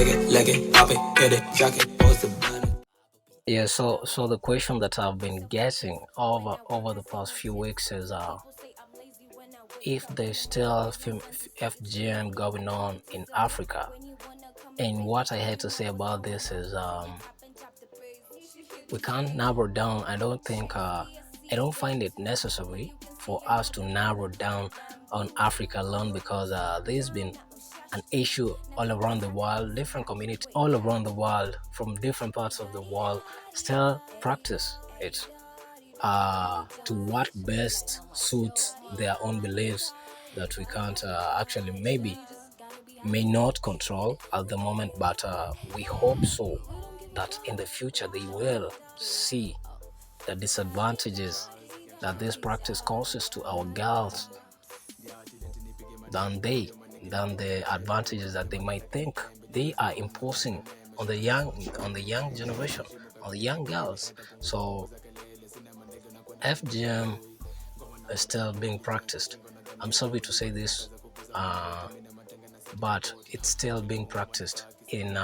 lick it, pop it, hit it, track it, post it. Yeah, so the question that I've been getting over the past few weeks is if there's still FGM going on in Africa. And what I had to say about this is we can't narrow down. I don't find it necessary for us to narrow down on Africa alone because there's been an issue all around the world. Different communities all around the world from different parts of the world still practice it to what best suits their own beliefs that we can't actually maybe may not control at the moment, but we hope so that in the future they will see the disadvantages that this practice causes to our girls than the advantages that they might think they are imposing on the young generation, on the young girls. So FGM is still being practiced. I'm sorry to say this, but it's still being practiced in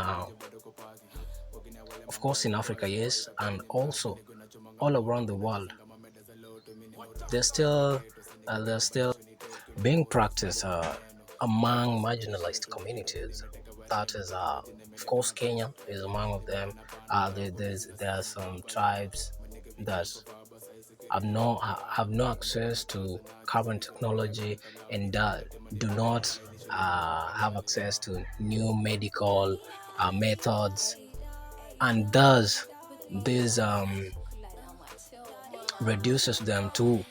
of course in Africa, yes, and also all around the world. They're still being practiced among marginalized communities. That is, of course, Kenya is among of them. There are some tribes that have no access to current technology and do not have access to new medical methods, and thus this reduces them to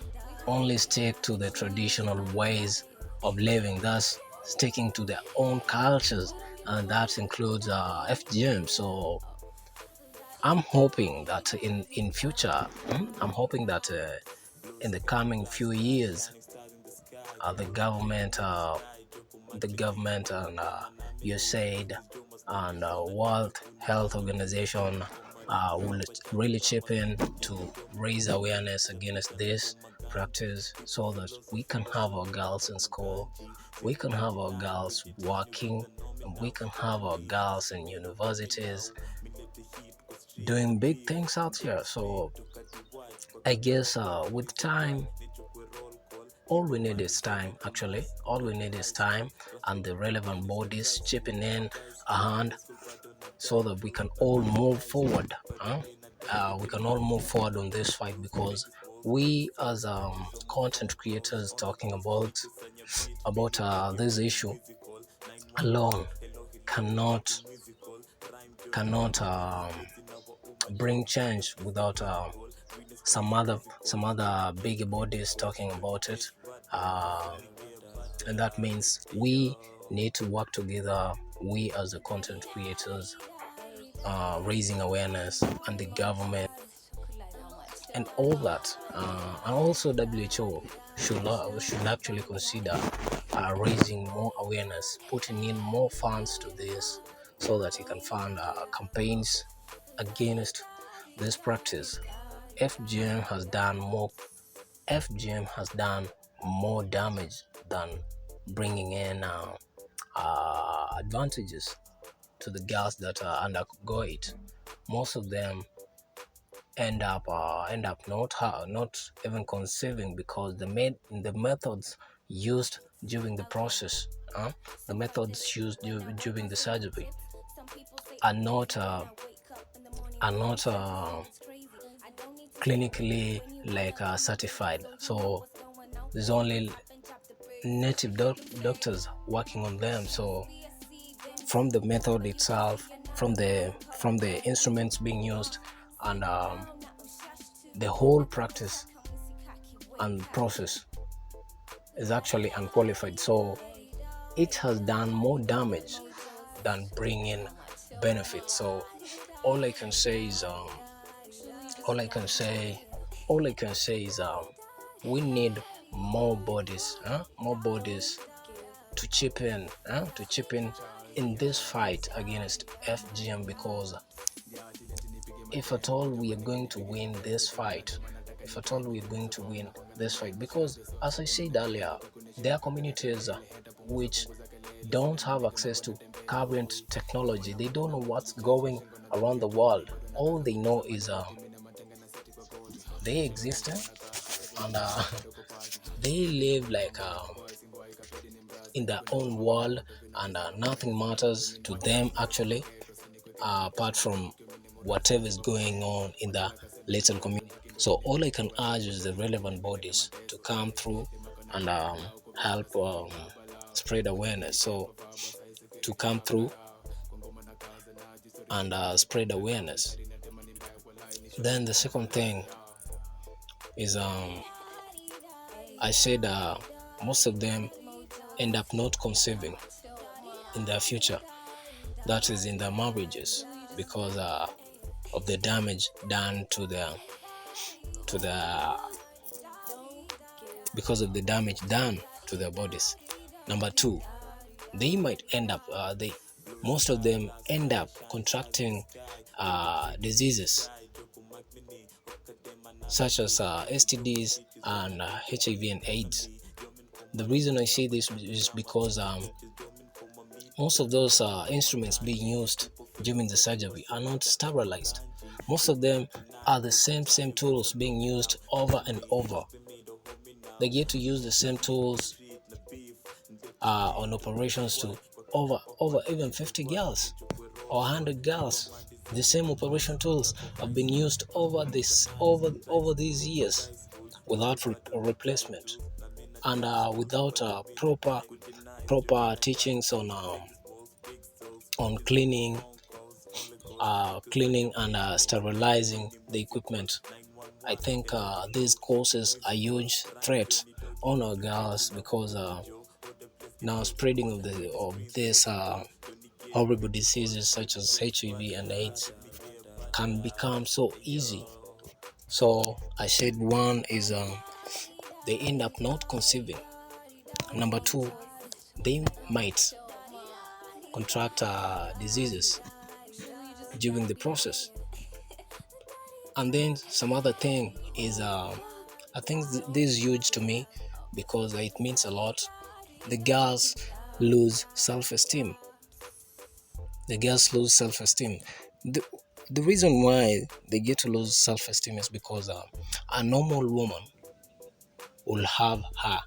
only stick to the traditional ways of living, thus sticking to their own cultures, and that includes FGM. So I'm hoping that in future, I'm hoping that in the coming few years, the government and USAID and World Health Organization will really chip in to raise awareness against this practice so that we can have our girls in school, we can have our girls working, and we can have our girls in universities doing big things out here. So I guess with time, all we need is time. Actually, all we need is time and the relevant bodies chipping in a hand so that we can all move forward. We can all move forward on this fight because we as content creators talking about this issue alone cannot bring change without some other big bodies talking about it, and that means we need to work together. We as the content creators, raising awareness, and the government and all that, and also WHO should actually consider raising more awareness, putting in more funds to this, so that you can fund campaigns against this practice. FGM has done more. FGM has done more damage than bringing in advantages to the girls that undergo it. Most of them end up not even conceiving because the methods used during the process, the methods used during the surgery are not clinically like certified. So there's only native doctors working on them. So from the method itself, from the instruments being used, and the whole practice and process is actually unqualified. So it has done more damage than bringing benefit. So all I can say is we need more bodies, to chip in this fight against FGM, because if at all we are going to win this fight, because as I said earlier, there are communities which don't have access to current technology. They don't know what's going around the world. All they know is they existed, and they live like in their own world, and nothing matters to them actually, apart from whatever is going on in the little community. So all I can urge is the relevant bodies to come through and help spread awareness. So to come through and spread awareness. Then the second thing is I said most of them end up not conceiving in their future, that is in their marriages, because of the damage done to the because of the damage done to their bodies. Number two, they might end up most of them end up contracting diseases such as STDs and HIV and AIDS. The reason I say this is because most of those instruments being used during the surgery are not sterilized. Most of them are the same tools being used over and over. They get to use the same tools on operations to over even 50 girls or 100 girls. The same operation tools have been used over these years without replacement, and without proper teachings on cleaning and sterilizing the equipment. I think these causes a huge threat on our girls, because now spreading of these horrible diseases such as HIV and AIDS can become so easy. So I said one is they end up not conceiving. Number two, they might contract diseases during the process. And then some other thing is I think this is huge to me because it means a lot. The girls lose self-esteem. The reason why they get to lose self-esteem is because a normal woman will have her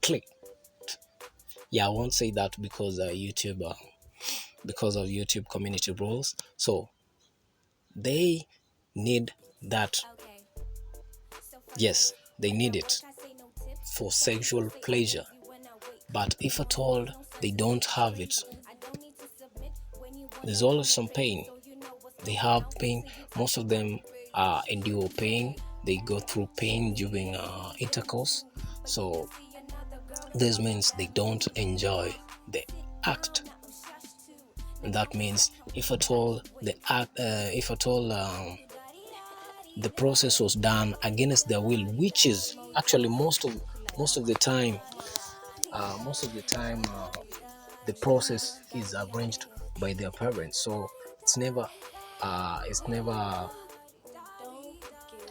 click. Yeah, I won't say that because because of YouTube community rules. So they need that. Yes, they need it for sexual pleasure. But if at all they don't have it, there's always some pain. They have pain. Most of them endure pain. They go through pain during intercourse. So this means they don't enjoy the act. And that means if at all the process was done against their will, which is actually most of the time, the process is arranged by their parents. So it's never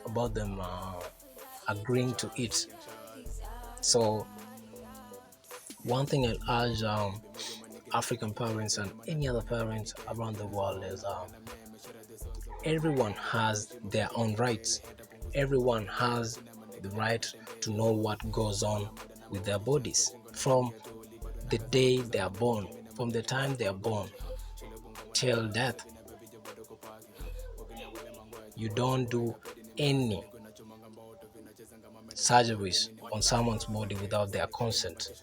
about them agreeing to it. So one thing I'll urge African parents and any other parents around the world is everyone has their own rights. Everyone has the right to know what goes on with their bodies from the day they are born, from the time they are born till death. You don't do any surgeries on someone's body without their consent,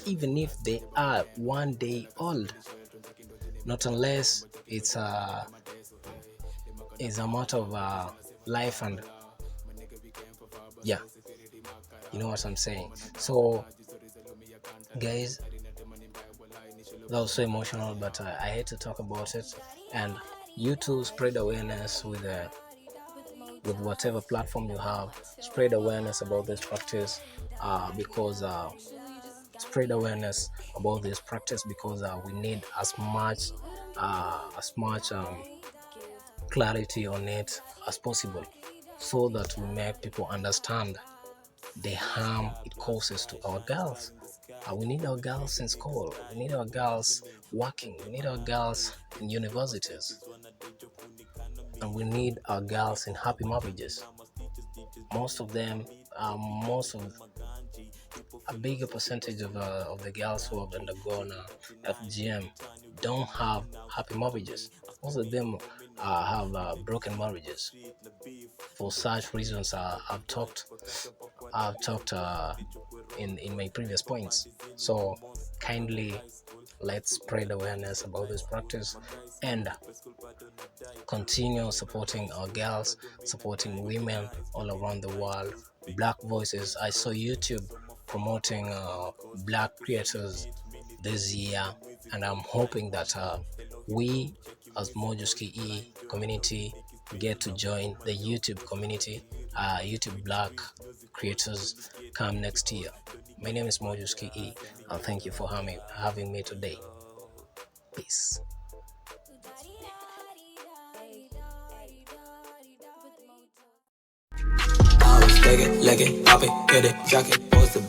even if they are 1 day old, not unless it's a matter of life and yeah, you know what I'm saying. So guys, that was so emotional, but I hate to talk about it. And you too, spread awareness with whatever platform you have. Spread awareness about this practice because spread awareness about this practice because we need as much clarity on it as possible, so that we make people understand the harm it causes to our girls. We need our girls in school. We need our girls working. We need our girls in universities. And we need our girls in happy marriages. Most of them, a bigger percentage of the girls who have undergone FGM don't have happy marriages. Most of them have broken marriages. For such reasons, I've talked in my previous points. So kindly, let's spread awareness about this practice and continue supporting our girls, supporting women all around the world. Black voices. I saw YouTube promoting black creators this year, and I'm hoping that we as Mojuski E community get to join the YouTube community, YouTube black creators come next year. My name is Mojuski E, and thank you for having me today. Peace. Take it, leg it, pop it, hit it, drop it, post it.